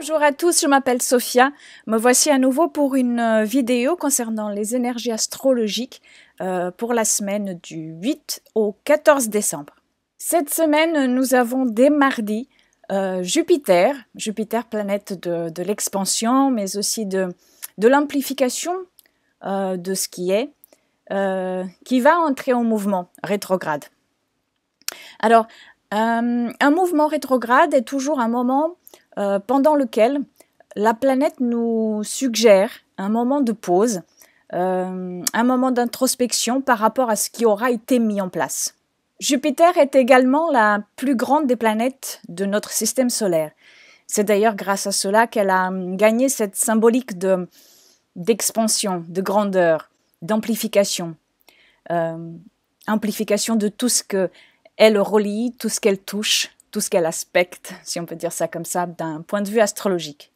Bonjour à tous, je m'appelle Sophia. Me voici à nouveau pour une vidéo concernant les énergies astrologiques pour la semaine du 8 au 14 décembre. Cette semaine, nous avons dès mardi Jupiter, planète de l'expansion, mais aussi de l'amplification de ce qui est, qui va entrer en mouvement rétrograde. Alors, un mouvement rétrograde est toujours un moment pendant lequel la planète nous suggère un moment de pause, un moment d'introspection par rapport à ce qui aura été mis en place. Jupiter est également la plus grande des planètes de notre système solaire. C'est d'ailleurs grâce à cela qu'elle a gagné cette symbolique d'expansion, de grandeur, d'amplification. Amplification de tout ce qu'elle relie, tout ce qu'elle touche, tout ce qu'elle aspecte, si on peut dire ça comme ça, d'un point de vue astrologique.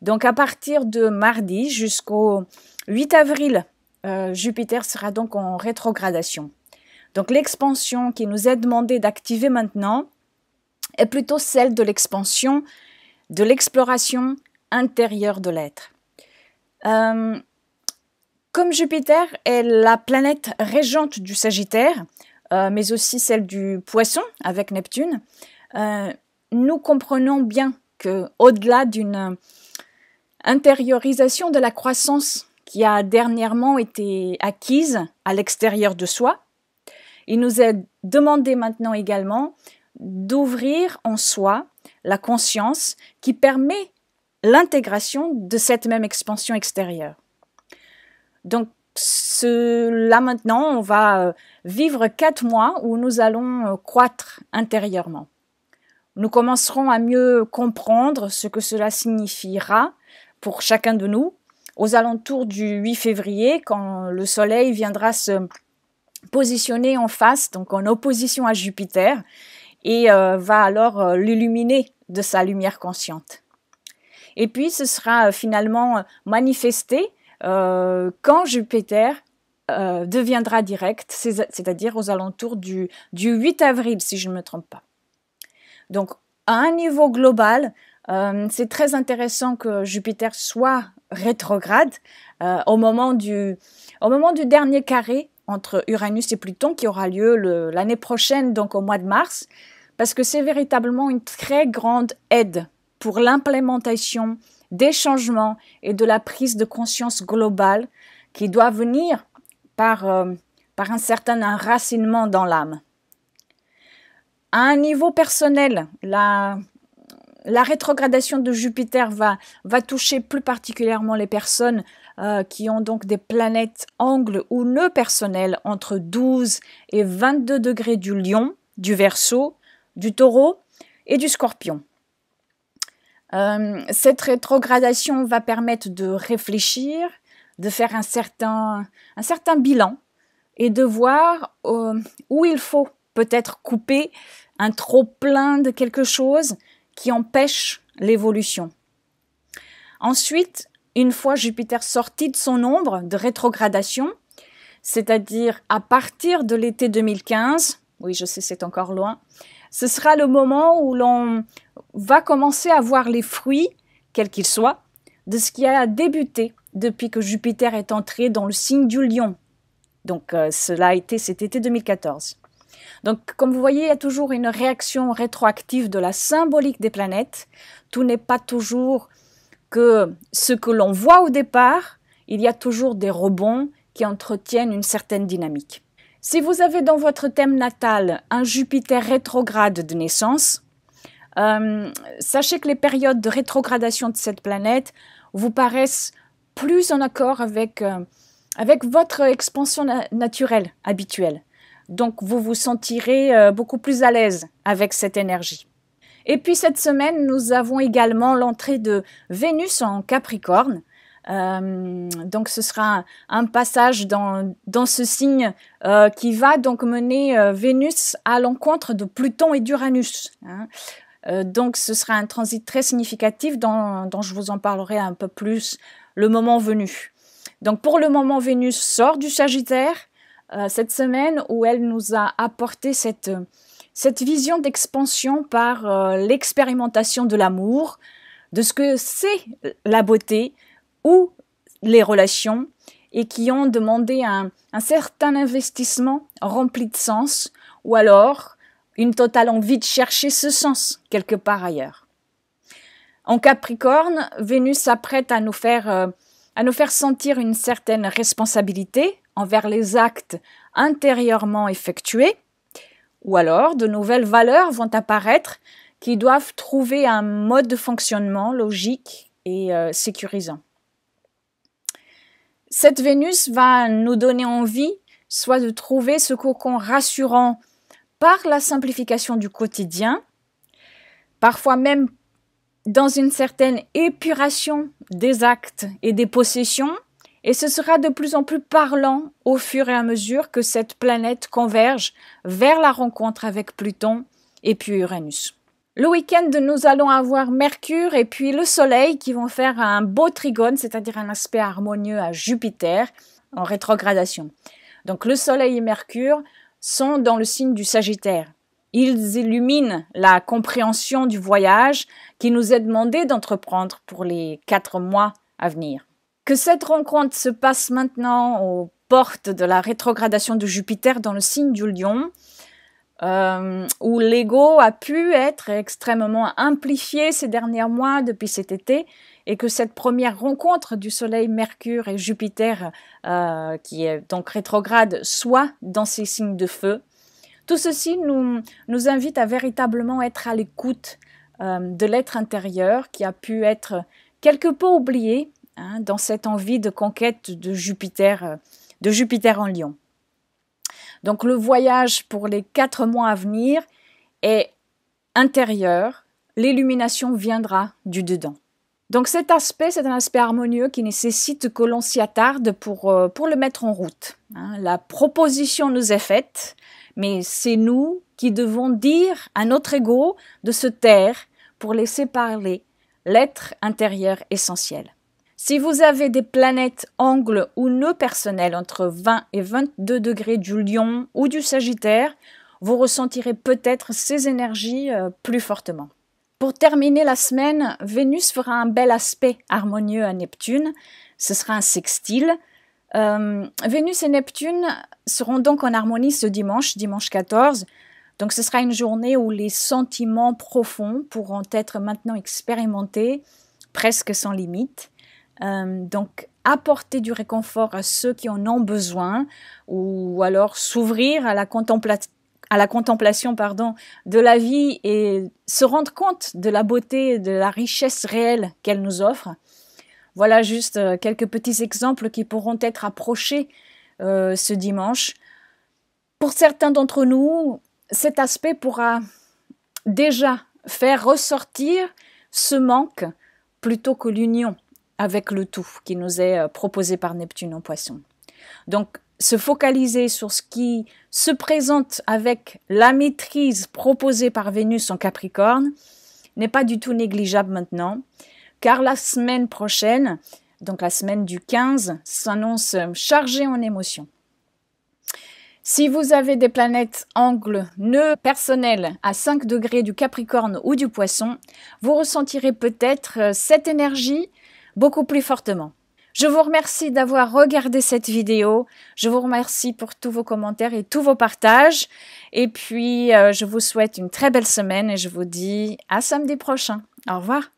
Donc à partir de mardi jusqu'au 8 avril, Jupiter sera donc en rétrogradation. Donc l'expansion qui nous est demandée d'activer maintenant est plutôt celle de l'expansion, de l'exploration intérieure de l'être. Comme Jupiter est la planète régente du Sagittaire, mais aussi celle du Poisson avec Neptune, nous comprenons bien qu'au-delà d'une intériorisation de la croissance qui a dernièrement été acquise à l'extérieur de soi, il nous est demandé maintenant également d'ouvrir en soi la conscience qui permet l'intégration de cette même expansion extérieure. Donc, là maintenant, on va vivre 4 mois où nous allons croître intérieurement. Nous commencerons à mieux comprendre ce que cela signifiera pour chacun de nous aux alentours du 8 février, quand le Soleil viendra se positionner en face, donc en opposition à Jupiter, et va alors l'illuminer de sa lumière consciente. Et puis, ce sera finalement manifesté quand Jupiter deviendra direct, c'est-à-dire aux alentours du 8 avril, si je ne me trompe pas. Donc, à un niveau global, c'est très intéressant que Jupiter soit rétrograde au moment du dernier carré entre Uranus et Pluton qui aura lieu l'année prochaine, donc au mois de mars, parce que c'est véritablement une très grande aide pour l'implémentation des changements et de la prise de conscience globale qui doit venir par un certain enracinement dans l'âme. À un niveau personnel, la rétrogradation de Jupiter va toucher plus particulièrement les personnes qui ont donc des planètes angles ou nœuds personnels entre 12 et 22 degrés du Lion, du Verseau, du Taureau et du Scorpion. Cette rétrogradation va permettre de réfléchir, de faire un certain bilan et de voir où il faut peut-être couper un trop-plein de quelque chose qui empêche l'évolution. Ensuite, une fois Jupiter sorti de son ombre de rétrogradation, c'est-à-dire à partir de l'été 2015, oui je sais c'est encore loin, ce sera le moment où l'on va commencer à voir les fruits, quels qu'ils soient, de ce qui a débuté depuis que Jupiter est entré dans le signe du Lion. Donc cela a été cet été 2014. Donc comme vous voyez, il y a toujours une réaction rétroactive de la symbolique des planètes. Tout n'est pas toujours que ce que l'on voit au départ, il y a toujours des rebonds qui entretiennent une certaine dynamique. Si vous avez dans votre thème natal un Jupiter rétrograde de naissance, sachez que les périodes de rétrogradation de cette planète vous paraissent plus en accord avec votre expansion naturelle, habituelle. Donc vous vous sentirez beaucoup plus à l'aise avec cette énergie. Et puis cette semaine, nous avons également l'entrée de Vénus en Capricorne. Donc ce sera un passage dans ce signe qui va donc mener Vénus à l'encontre de Pluton et d'Uranus. Donc ce sera un transit très significatif dont je vous en parlerai un peu plus le moment venu. Donc pour le moment, Vénus sort du Sagittaire cette semaine où elle nous a apporté cette vision d'expansion par l'expérimentation de l'amour, de ce que c'est la beauté ou les relations et qui ont demandé un certain investissement rempli de sens ou alors une totale envie de chercher ce sens quelque part ailleurs. En Capricorne, Vénus s'apprête à nous faire sentir une certaine responsabilité envers les actes intérieurement effectués, ou alors de nouvelles valeurs vont apparaître qui doivent trouver un mode de fonctionnement logique et sécurisant. Cette Vénus va nous donner envie soit de trouver ce cocon rassurant par la simplification du quotidien, parfois même dans une certaine épuration des actes et des possessions, et ce sera de plus en plus parlant au fur et à mesure que cette planète converge vers la rencontre avec Pluton et puis Uranus. Le week-end, nous allons avoir Mercure et puis le Soleil qui vont faire un beau trigone, c'est-à-dire un aspect harmonieux à Jupiter en rétrogradation. Donc le Soleil et Mercure sont dans le signe du Sagittaire. Ils illuminent la compréhension du voyage qui nous est demandé d'entreprendre pour les 4 mois à venir. Que cette rencontre se passe maintenant aux portes de la rétrogradation de Jupiter dans le signe du Lion, où l'ego a pu être extrêmement amplifié ces derniers mois depuis cet été, et que cette première rencontre du Soleil, Mercure et Jupiter, qui est donc rétrograde, soit dans ces signes de feu. Tout ceci nous invite à véritablement être à l'écoute de l'être intérieur qui a pu être quelque peu oublié dans cette envie de conquête de Jupiter en Lion. Donc le voyage pour les 4 mois à venir est intérieur, l'illumination viendra du dedans. Donc cet aspect, c'est un aspect harmonieux qui nécessite que l'on s'y attarde pour le mettre en route. La proposition nous est faite, mais c'est nous qui devons dire à notre ego de se taire pour laisser parler l'être intérieur essentiel. Si vous avez des planètes angles ou nœuds personnels entre 20 et 22 degrés du Lion ou du Sagittaire, vous ressentirez peut-être ces énergies plus fortement. Pour terminer la semaine, Vénus fera un bel aspect harmonieux à Neptune. Ce sera un sextile. Vénus et Neptune seront donc en harmonie ce dimanche 14. Donc ce sera une journée où les sentiments profonds pourront être maintenant expérimentés, presque sans limite. Donc apporter du réconfort à ceux qui en ont besoin ou alors s'ouvrir à la contemplation de la vie et se rendre compte de la beauté et de la richesse réelle qu'elle nous offre. Voilà juste quelques petits exemples qui pourront être approchés ce dimanche. Pour certains d'entre nous, cet aspect pourra déjà faire ressortir ce manque plutôt que l'union avec le tout qui nous est proposé par Neptune en Poisson. Donc, se focaliser sur ce qui se présente avec la maîtrise proposée par Vénus en Capricorne n'est pas du tout négligeable maintenant, car la semaine prochaine, donc la semaine du 15, s'annonce chargée en émotions. Si vous avez des planètes angles, nœuds personnels à 5 degrés du Capricorne ou du Poisson, vous ressentirez peut-être cette énergie beaucoup plus fortement. Je vous remercie d'avoir regardé cette vidéo. Je vous remercie pour tous vos commentaires et tous vos partages. Et puis, je vous souhaite une très belle semaine et je vous dis à samedi prochain. Au revoir.